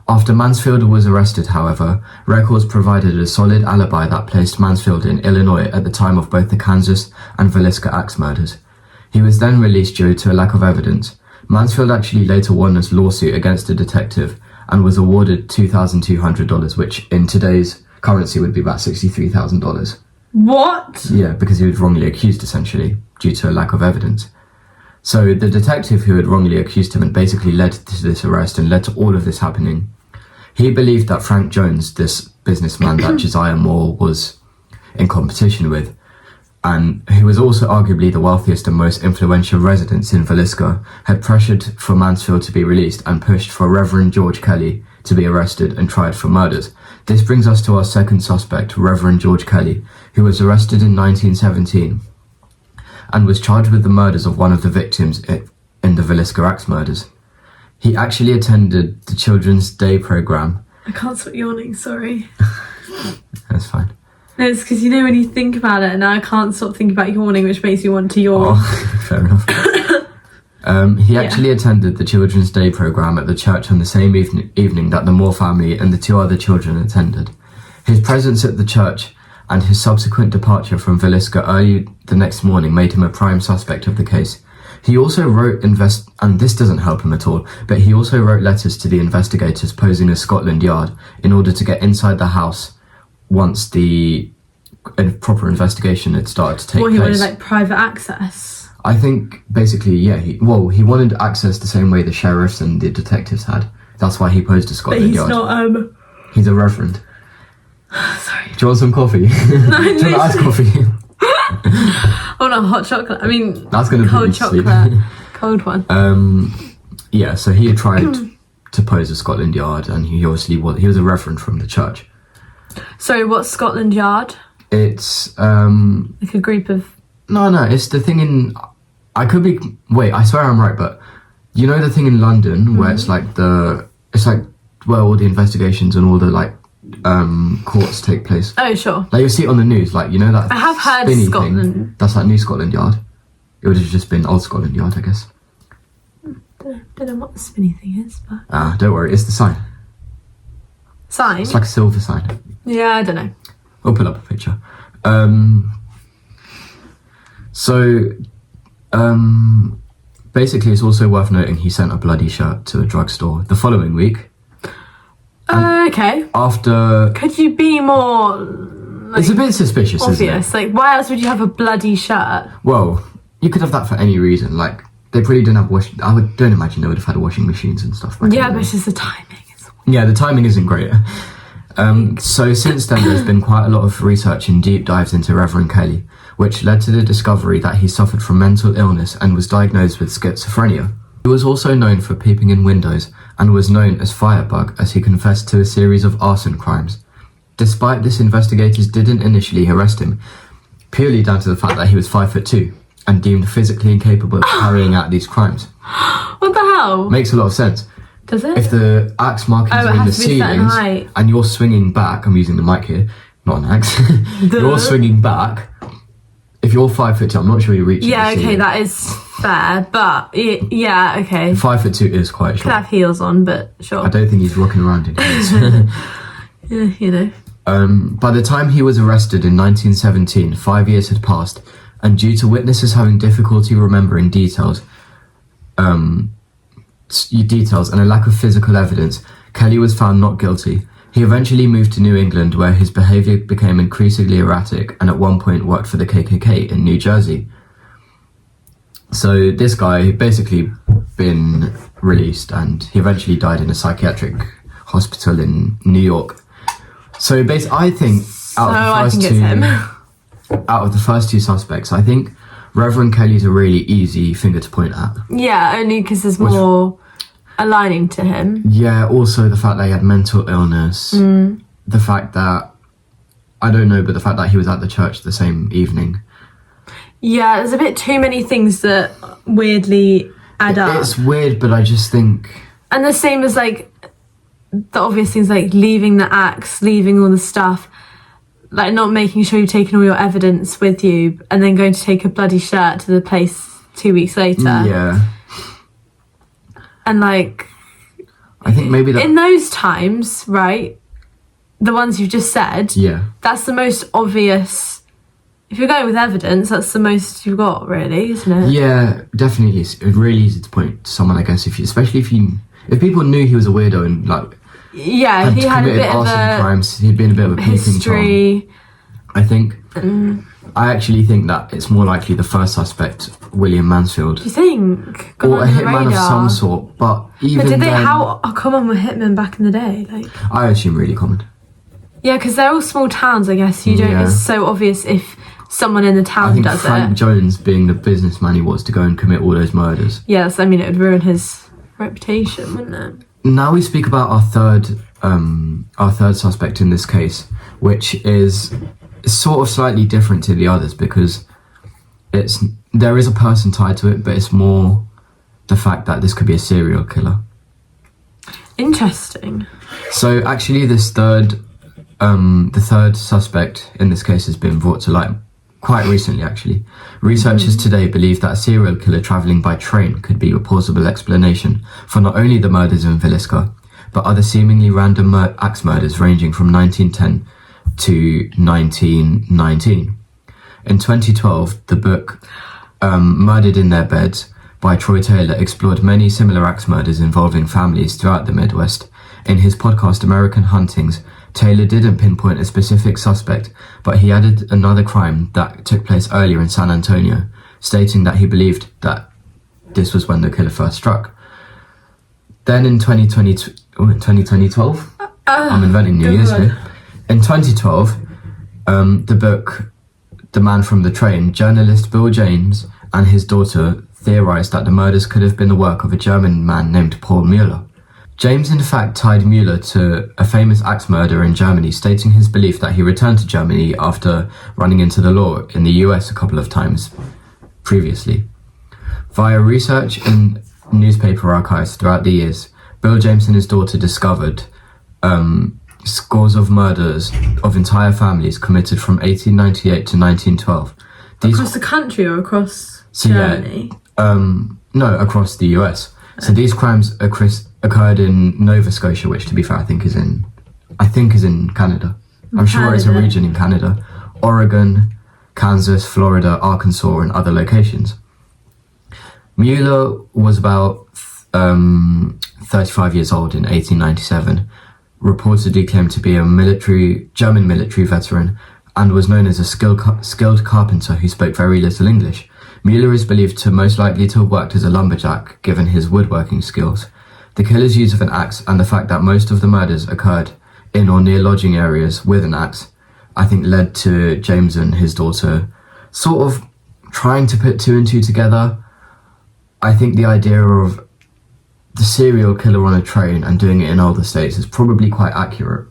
After Mansfield was arrested, however, records provided a solid alibi that placed Mansfield in Illinois at the time of both the Kansas and Villisca Axe murders. He was then released due to a lack of evidence. Mansfield actually later won this lawsuit against the detective and was awarded $2,200, which in today's currency would be about $63,000. What? Yeah, because he was wrongly accused, essentially, due to a lack of evidence. So the detective who had wrongly accused him and basically led to this arrest and led to all of this happening, he believed that Frank Jones, this businessman that Josiah Moore was in competition with, and who was also arguably the wealthiest and most influential residents in Villisca, had pressured for Mansfield to be released and pushed for Reverend George Kelly to be arrested and tried for murders. This brings us to our second suspect, Reverend George Kelly, who was arrested in 1917 and was charged with the murders of one of the victims in the Villisca Axe Murders. He actually attended the Children's Day programme. I can't stop yawning, sorry. That's fine. No, it's because when you think about it, and now I can't stop thinking about yawning, which makes me want to yawn. Oh, fair enough. He actually attended the Children's Day programme at the church on the same evening that the Moore family and the two other children attended. His presence at the church and his subsequent departure from Villisca early the next morning made him a prime suspect of the case. He also wrote and this doesn't help him at all, but he also wrote letters to the investigators posing as Scotland Yard in order to get inside the house once the proper investigation had started to take place. He wanted private access? I think basically, yeah. He wanted access the same way the sheriffs and the detectives had. That's why he posed as Scotland Yard. But he's not, He's a reverend. Sorry. Do you want some coffee? Do you want iced coffee? Oh no, hot chocolate. I mean, that's gonna cold chocolate. Cold one. Yeah, so he had tried to pose as Scotland Yard, and he obviously he was a reverend from the church. Sorry, what's Scotland Yard? It's like a group of... No, it's the thing in... I could be... Wait, I swear I'm right, but you know the thing in London where it's like where all the investigations and all the courts take place. Oh, sure. Like you see it on the news, that I have heard spinny Scotland. Thing, that's New Scotland Yard. It would have just been Old Scotland Yard, I guess. Don't know what the spinny thing is, but... Don't worry, it's the sign. Sign? It's like a silver sign. Yeah, I don't know. I'll pull up a picture. Basically, it's also worth noting he sent a bloody shirt to a drugstore the following week. Okay. After... Could you be more... it's a bit suspicious, obvious. Isn't it? Why else would you have a bloody shirt? Well, you could have that for any reason. They probably didn't have don't imagine they would have had washing machines and stuff. But it's just the timing. Yeah, the timing isn't great. So since then, there's been quite a lot of research and deep dives into Reverend Kelly, which led to the discovery that he suffered from mental illness and was diagnosed with schizophrenia. He was also known for peeping in windows and was known as Firebug, as he confessed to a series of arson crimes. Despite this, investigators didn't initially arrest him, purely down to the fact that he was 5'2" and deemed physically incapable of carrying out these crimes. What the hell? Makes a lot of sense. Does it? If the axe markings are in the ceilings and you're swinging back, I'm using the mic here, not an axe, you're swinging back, if you're 5'2", I'm not sure you're reaching the ceiling. That is fair, but yeah, okay. 5'2" is quite short. Could have heels on, but sure. I don't think he's rocking around in heels. Yeah, By the time he was arrested in 1917, 5 years had passed, and due to witnesses having difficulty remembering details and a lack of physical evidence, Kelly was found not guilty. He eventually moved to New England, where his behaviour became increasingly erratic, and at one point worked for the KKK in New Jersey. So this guy had basically been released, and he eventually died in a psychiatric hospital in New York. So I think out of the first two suspects, I think Reverend Kelly's a really easy finger to point at. Yeah, only because there's more aligning to him. Yeah, also the fact that he had mental illness. The fact that, I don't know, but the fact that he was at the church the same evening. Yeah, there's a bit too many things that weirdly add up. It's weird, but I just think... And the same as the obvious things like leaving the axe, leaving all the stuff, not making sure you've taken all your evidence with you, and then going to take a bloody shirt to the place 2 weeks later. Yeah. And I think maybe that... in those times, right, the ones you've just said, that's the most obvious. If you're going with evidence, that's the most you've got, really, isn't it? Yeah, definitely. It's really easy to point to someone, I guess, especially if people knew he was a weirdo and he had a bit of a crimes, he'd been a bit of a peeping history. Tom. I think I actually think that it's more likely the first suspect, William Mansfield. Do you think? Or a hitman of some sort, but even how common were hitmen back in the day? I assume really common. Yeah, because they're all small towns, I guess. It's so obvious if someone in the I town think does Frank it. Jones, being the businessman he was, to go and commit all those murders. Yes, I mean, it would ruin his reputation, wouldn't it? Now we speak about our third suspect in this case, which is sort of slightly different to the others because there is a person tied to it, but it's more the fact that this could be a serial killer. Interesting. So actually, the third suspect in this case has been brought to light quite recently. Actually, researchers today believe that a serial killer travelling by train could be a plausible explanation for not only the murders in Villisca, but other seemingly random axe murders ranging from 1910 to 1919. In 2012, the book Murdered in Their Beds by Troy Taylor explored many similar axe murders involving families throughout the Midwest. In his podcast American Huntings, Taylor didn't pinpoint a specific suspect, but he added another crime that took place earlier in San Antonio, stating that he believed that this was when the killer first struck. Then in 2012, I'm inventing New Year's here. In 2012, the book The Man from the Train, journalist Bill James and his daughter theorized that the murders could have been the work of a German man named Paul Mueller. James in fact tied Mueller to a famous axe murder in Germany, stating his belief that he returned to Germany after running into the law in the US a couple of times previously. Via research in newspaper archives throughout the years, Bill James and his daughter discovered scores of murders of entire families committed from 1898 to 1912. Across the country or across Germany? No, across the US. So these crimes occurred in Nova Scotia, which, to be fair, I think is in Canada. I'm sure it's a region in Canada. Oregon, Kansas, Florida, Arkansas, and other locations. Mueller was about 35 years old in 1897, reportedly claimed to be a German military veteran, and was known as a skilled carpenter who spoke very little English. Mueller is believed to most likely to have worked as a lumberjack, given his woodworking skills. The killer's use of an axe and the fact that most of the murders occurred in or near lodging areas with an axe, I think led to James and his daughter sort of trying to put two and two together. I think the idea of the serial killer on a train and doing it in older states is probably quite accurate.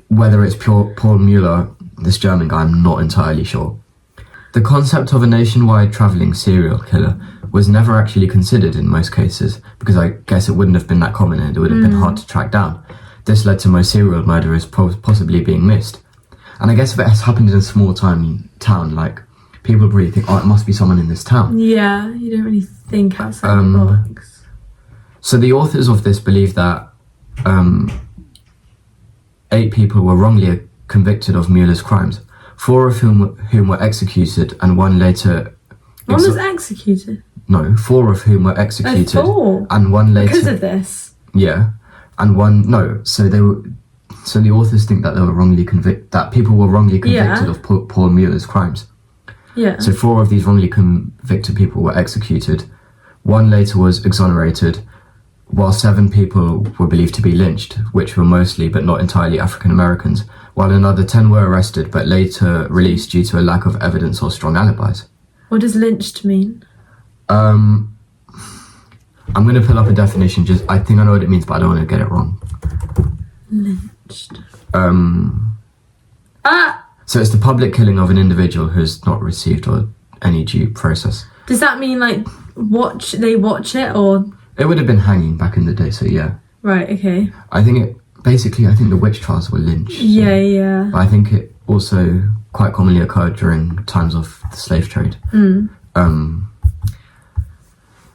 Whether it's Paul Mueller, this German guy, I'm not entirely sure. The concept of a nationwide travelling serial killer was never actually considered in most cases, because I guess it wouldn't have been that common and it would have been hard to track down. This led to most serial murderers possibly being missed. And I guess if it has happened in a small town, like, people really think, oh, it must be someone in this town. Yeah, you don't really think outside the box. So the authors of this believe that 8 people were wrongly convicted of Mueller's crimes, 4 of whom were executed and one later... One was executed? No, 4 of whom were executed. 4? And one later... Because of this? Yeah. And one... No, so the authors think that they were wrongly that people were wrongly convicted of Paul Mueller's crimes. Yeah. So 4 of these wrongly convicted people were executed. One later was exonerated, while 7 people were believed to be lynched, which were mostly but not entirely African Americans, while another 10 were arrested but later released due to a lack of evidence or strong alibis. What does lynched mean? I'm going to pull up a definition, I think I know what it means, but I don't want to get it wrong. Lynched. So it's the public killing of an individual who has not received any due process. Does that mean, like, they watch it, or...? It would have been hanging back in the day, so yeah. Right, okay. I think the witch trials were lynched. So. Yeah. But I think it also quite commonly occurred during times of the slave trade.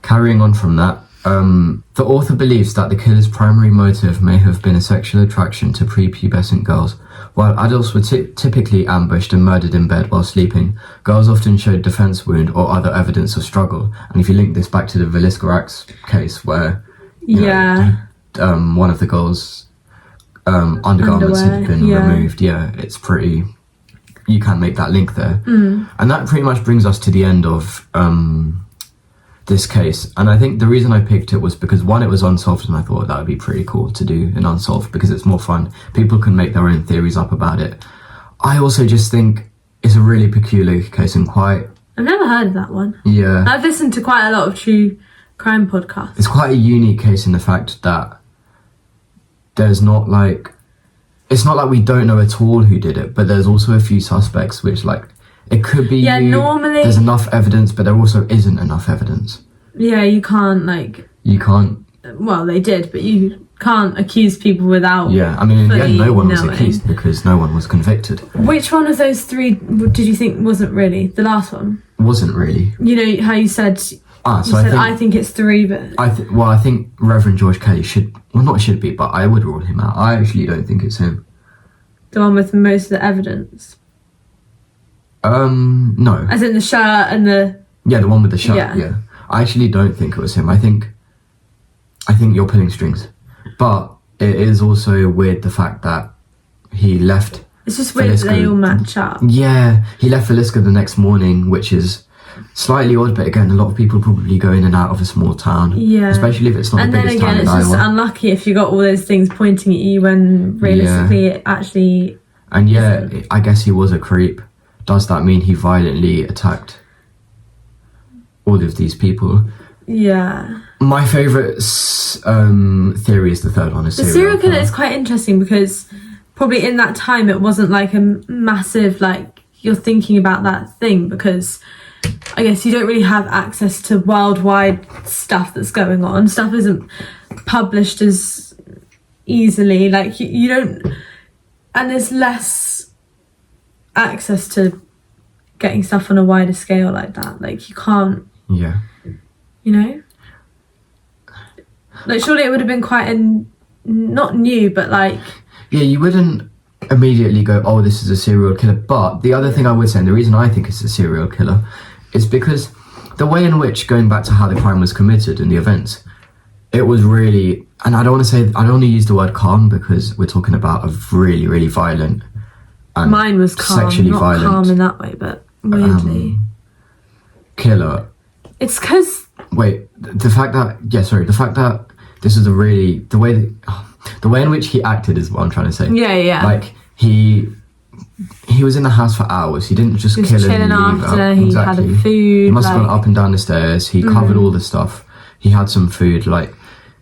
Carrying on from that, the author believes that the killer's primary motive may have been a sexual attraction to prepubescent girls. While adults were typically ambushed and murdered in bed while sleeping, girls often showed defense wound or other evidence of struggle. And if you link this back to the Villisca Axe case, where one of the girls' undergarments had been removed, it's pretty... You can make that link there. And that pretty much brings us to the end of this case. And I think the reason I picked it was because, one, it was unsolved, and I thought that would be pretty cool to do an unsolved because it's more fun. People can make their own theories up about it. I also just think it's a really peculiar case and quite. I've never heard of that one. Yeah. I've listened to quite a lot of true crime podcasts. It's quite a unique case in the fact that there's not like, it's not like we don't know at all who did it, but there's also a few suspects which like, it could be you, normally there's enough evidence, but there also isn't enough evidence. Yeah, you can't like... You can't... Well, they did, but you can't accuse people without... Yeah, I mean, in the end, no one was knowing. accused because no one was convicted. Which one of those three did you think wasn't really? The last one? Wasn't really. You know how you said... I think it's three, but... I think Reverend George Kelly should... Well, not should be, but I would rule him out. I actually don't think it's him. The one with most of the evidence? No. As in the shirt and the... Yeah, the one with the shirt, yeah. I actually don't think it was him. I think you're pulling strings. But it is also weird the fact that he left... It's just weird that they all match up. Yeah, he left Villisca the next morning, which is slightly odd, but again, a lot of people probably go in and out of a small town. Yeah. Especially if it's not the biggest town in Iowa. And then again, it's just unlucky if you got all those things pointing at you when realistically it actually... And yeah, I guess he was a creep. Does that mean he violently attacked all of these people? Yeah. My favourite theory is the third one. The serial killer is quite interesting because probably in that time it wasn't like a massive, like, you're thinking about that thing because I guess you don't really have access to worldwide stuff that's going on. Stuff isn't published as easily. Like, you don't... And there's less access to getting stuff on a wider scale like that. Like, you can't... Yeah. You know? Like, surely it would have been quite not new, but like... Yeah, you wouldn't immediately go, oh, this is a serial killer. But the other thing I would say, and the reason I think it's a serial killer, is because the way in which, going back to how the crime was committed and the events, it was really... And I don't want to use the word calm because we're talking about a really, really violent... Mine was calm, sexually not violent, calm in that way, but weirdly. Killer. It's because... Wait, the fact that this is a really... The way in which he acted is what I'm trying to say. Yeah. Like, he was in the house for hours. He didn't just kill and leave after. He had food. He must have gone up and down the stairs. He covered all the stuff. He had some food. Like,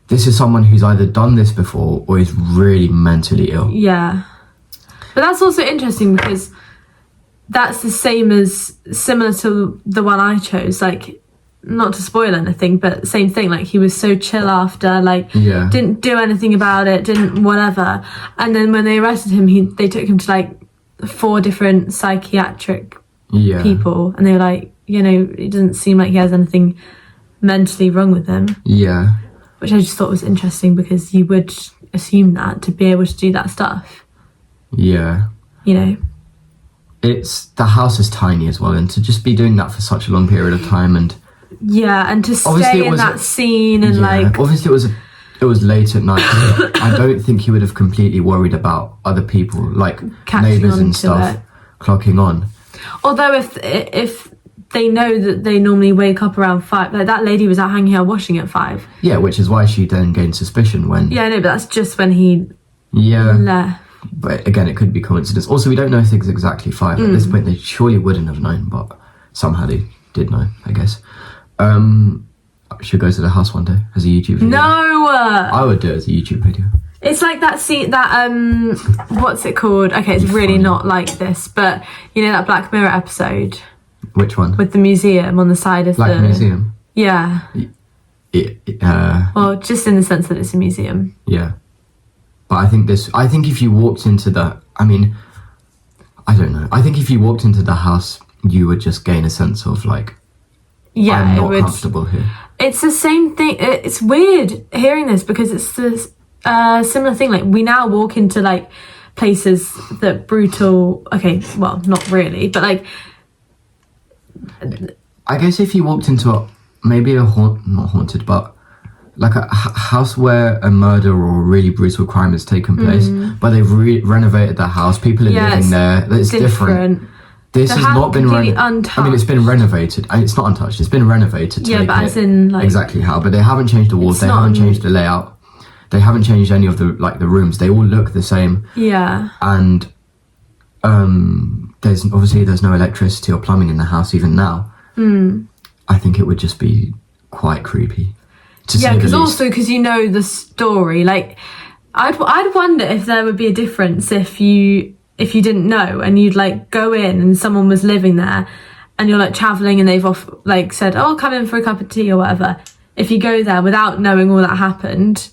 this is someone who's either done this before or is really mentally ill. Yeah. But that's also interesting because that's the similar to the one I chose. Like, not to spoil anything, but same thing. Like, he was so chill after, like, didn't do anything about it, didn't whatever. And then when they arrested him, they took him to like 4 different psychiatric people, and they were like, you know, it doesn't seem like he has anything mentally wrong with him. Yeah. Which I just thought was interesting because you would assume that to be able to do that stuff. Yeah. You know? The house is tiny as well, and to just be doing that for such a long period of time and... Yeah, and to stay in that scene and like... Obviously it was late at night. I don't think he would have completely worried about other people, like neighbours and stuff, clocking on. Although if they know that they normally wake up around 5, like that lady was out hanging out washing at 5. Yeah, which is why she then gained suspicion when... Yeah, I know, but that's just when he left. But again, it could be coincidence. Also, we don't know if it's exactly 5. At this point, they surely wouldn't have known, but somehow they did know, I guess. Should go to the house one day as a YouTube video. No! I would do it as a YouTube video. It's like that scene, what's it called? Okay, it's really not like this, but you know that Black Mirror episode? Which one? With the museum on the side of Black Museum? Yeah. Well, just in the sense that it's a museum. Yeah. But I think if you walked into I don't know. I think if you walked into the house, you would just gain a sense of like, I'm not comfortable here. It's the same thing. It's weird hearing this because it's this similar thing. Like, we now walk into like places that brutal... Okay, well, not really, but like... I guess if you walked into maybe not haunted, but like a house where a murder or a really brutal crime has taken place, but they've renovated the house, people are living there, it's different. This has not been untouched. I mean, it's been renovated. It's not untouched. It's been renovated. Yeah, but as in like... Exactly how. But they haven't changed the walls. They haven't changed the layout. They haven't changed any of the rooms. They all look the same. Yeah. And there's no electricity or plumbing in the house even now. I think it would just be quite creepy. Yeah, because you know the story. Like, I'd wonder if there would be a difference if you didn't know and you'd like go in and someone was living there, and you're like traveling and they've said, "Oh, come in for a cup of tea" or whatever. If you go there without knowing all that happened,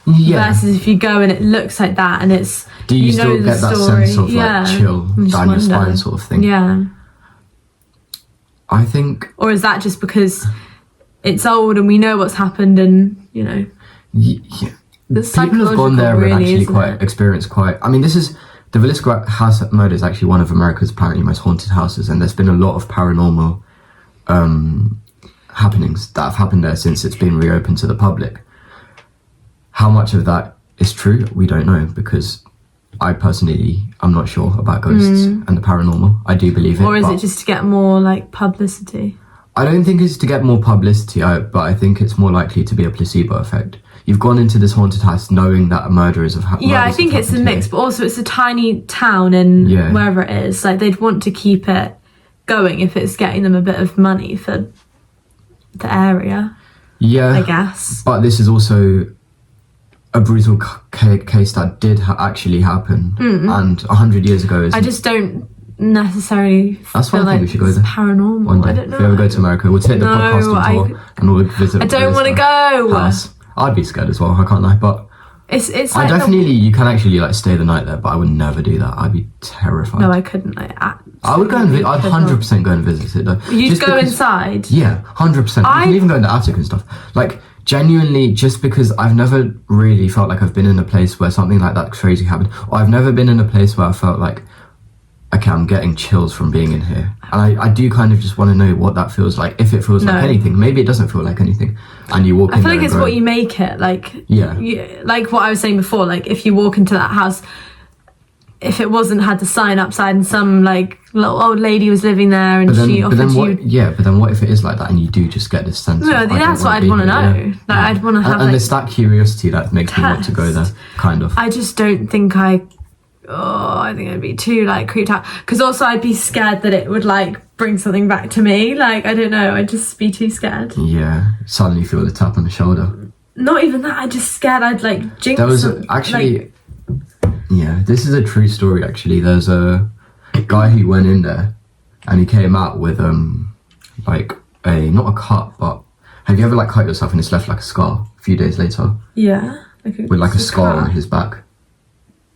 versus if you go and it looks like that and it's do you still get that sense of like chill down your spine sort of thing? Yeah. I think. Or is that just because it's old and we know what's happened and you know? Yeah. People have gone there and actually experienced quite. I mean, this is the Villisca Axe Murders is actually one of America's apparently most haunted houses, and there's been a lot of paranormal happenings that have happened there since it's been reopened to the public. How much of that is true, we don't know, because I personally am not sure about ghosts and the paranormal. I do believe it. Or is it just to get more like publicity? I don't think it's to get more publicity, but I think it's more likely to be a placebo effect. You've gone into this haunted house knowing that murderers have happened. Yeah, I think it's a mix, but also it's a tiny town and wherever it is, like they'd want to keep it going if it's getting them a bit of money for the area. Yeah, I guess. But this is also a brutal case that did actually happen, and 100 years ago. I just don't necessarily feel like we should go there. Paranormal. One day. I don't know. If we ever go to America, we'll take the podcast on tour and we'll visit. I don't want to go. House. I'd be scared as well. I can't lie, but it's. I like definitely you can actually like stay the night there, but I would never do that. I'd be terrified. No, I couldn't. I would go and I'd 100% go and visit it though. You'd go inside. Yeah, 100%. You can even go in the attic and stuff. Like genuinely, just because I've never really felt like I've been in a place where something like that crazy happened, or I've never been in a place where I felt like, okay, I'm getting chills from being in here. And I do kind of just want to know what that feels like. If it feels like anything. Maybe it doesn't feel like anything. And you walk in I feel like it's what you make it. Like, like what I was saying before, like if you walk into that house, if it had the sign upside and some like little old lady was living there and she offered you... Yeah, but then what if it is like that and you do just get this sense of... that's what I'd want to know. Like, I'd want to have... And it's that curiosity that makes me want to go there, kind of. I just don't think I think I'd be too like creeped out, because also I'd be scared that it would like bring something back to me. Like, I don't know, I'd just be too scared. Yeah, suddenly feel the tap on the shoulder. Not even that, I'm just scared I'd like jinx. There was actually, yeah, this is a true story actually. There's a guy who went in there and he came out with like not a cut, but have you ever like cut yourself and it's left like a scar a few days later? Yeah, with like a scar on his back.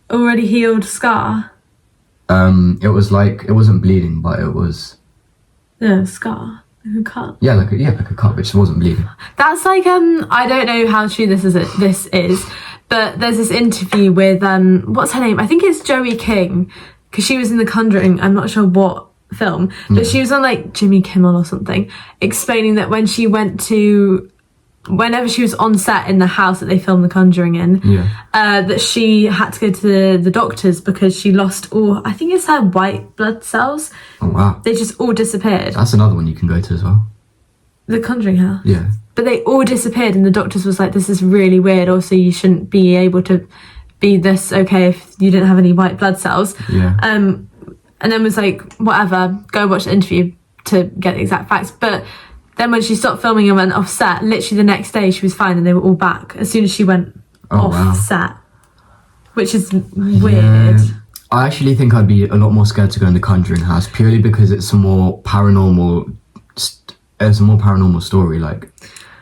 Already healed scar? It was like, it wasn't bleeding, but it was... Yeah, scar. Like a cut. Yeah, like a cut, but it wasn't bleeding. That's like, I don't know how true this is, but there's this interview with, what's her name? I think it's Joey King, because she was in The Conjuring, I'm not sure what film, but she was on like Jimmy Kimmel or something, explaining that when she went to... Whenever she was on set in the house that they filmed The Conjuring in, that she had to go to the doctors because she lost all, I think it's her white blood cells. Oh wow. They just all disappeared. That's another one you can go to as well. The Conjuring house? Yeah. But they all disappeared and the doctors was like, this is really weird. Also, you shouldn't be able to be this okay if you didn't have any white blood cells. Yeah. And then was like, whatever, go watch the interview to get the exact facts. But then when she stopped filming and went off set, literally the next day she was fine and they were all back as soon as she went off set, which is weird. Yeah. I actually think I'd be a lot more scared to go in the Conjuring house purely because it's a more paranormal story. Like,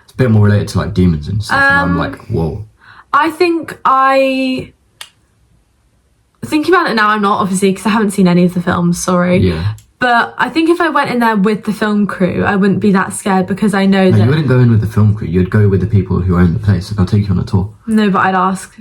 it's a bit more related to like demons and stuff. And I'm like, whoa. I think thinking about it now, I'm not, obviously, because I haven't seen any of the films, sorry. Yeah. But I think if I went in there with the film crew, I wouldn't be that scared because I know that... You wouldn't go in with the film crew. You'd go with the people who own the place and they'll take you on a tour. No, but I'd ask.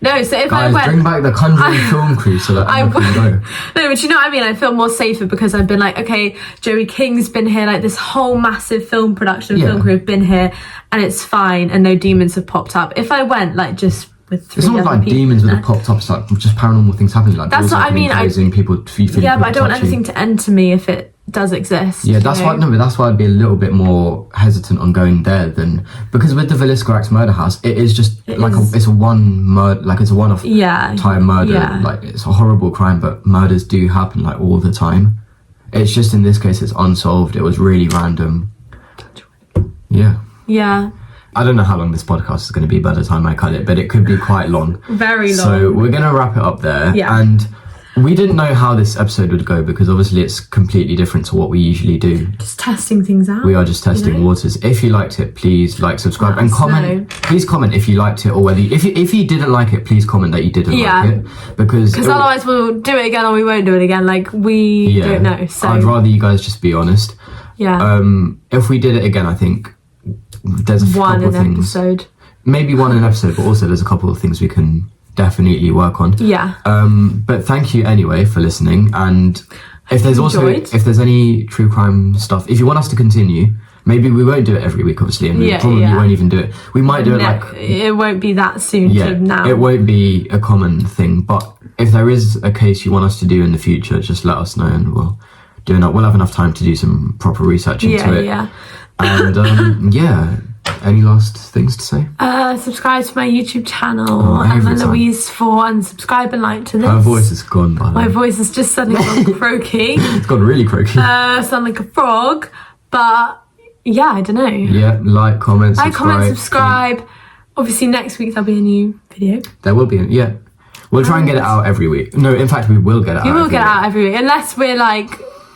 No, so if I went... Guys, bring back the Conjuring film crew so that I can go. No, but you know what I mean? I feel more safer because I've been like, okay, Joey King's been here, like this whole massive film production, film crew have been here and it's fine and no demons have popped up. If I went like just... It's not like demons with the popped up, just paranormal things happening. Like that's what I mean. People yeah, but I don't want anything to enter me if it does exist. Yeah, that's why. No, but that's why I'd be a little bit more hesitant on going there than because with the Villisca Axe Murder House, it is just it's a one murder, like it's a one-off time murder. Yeah. Like it's a horrible crime, but murders do happen like all the time. It's just in this case, it's unsolved. It was really random. Yeah. Yeah. I don't know how long this podcast is going to be by the time I cut it, but it could be quite long. Very long. So we're going to wrap it up there. Yeah. And we didn't know how this episode would go because obviously it's completely different to what we usually do. Just testing things out. We are just testing waters. If you liked it, please like, subscribe, and comment. Please comment if you liked it or whether if you didn't like it, please comment that you didn't like it because otherwise we'll do it again or we won't do it again. Like we don't know. So I'd rather you guys just be honest. Yeah. If we did it again, I think there's a couple of things. Episode. Maybe one an episode, but also there's a couple of things we can definitely work on. Yeah. But thank you anyway for listening. And if there's any true crime stuff, if you want us to continue, maybe we won't do it every week, obviously, and we probably won't even do it. We might do it it won't be that soon to now. It won't be a common thing, but if there is a case you want us to do in the future, just let us know and we'll do it. We'll have enough time to do some proper research into it. Yeah. And any last things to say? Subscribe to my YouTube channel, Emma Louise 4, and subscribe and like to this. Her voice is gone, by the way. My voice is just suddenly gone croaky. It's gone really croaky. Sound like a frog, but yeah, I don't know. Yeah, like, comment, subscribe. Obviously, next week there'll be a new video. There will be, We'll try and get it out every week. No, in fact, we will get it out. We will get it out every week, unless we're like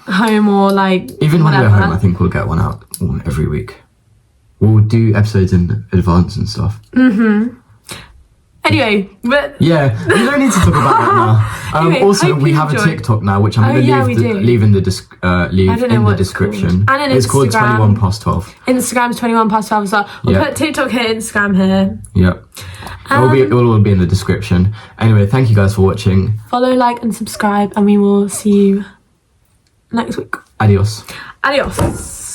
home or like even when we're home. I think we'll get one out every week. We'll do episodes in advance and stuff. Anyway, but we don't need to talk about that now. Anyway, also, we have a TikTok now, which I'm going to leave in the description. And it's called 21 past 12. Instagram's 21 past 12 as well. We'll put TikTok here, Instagram here. Yep. It will all be in the description. Anyway, thank you guys for watching. Follow, like, and subscribe, and we will see you next week. Adios. Adios.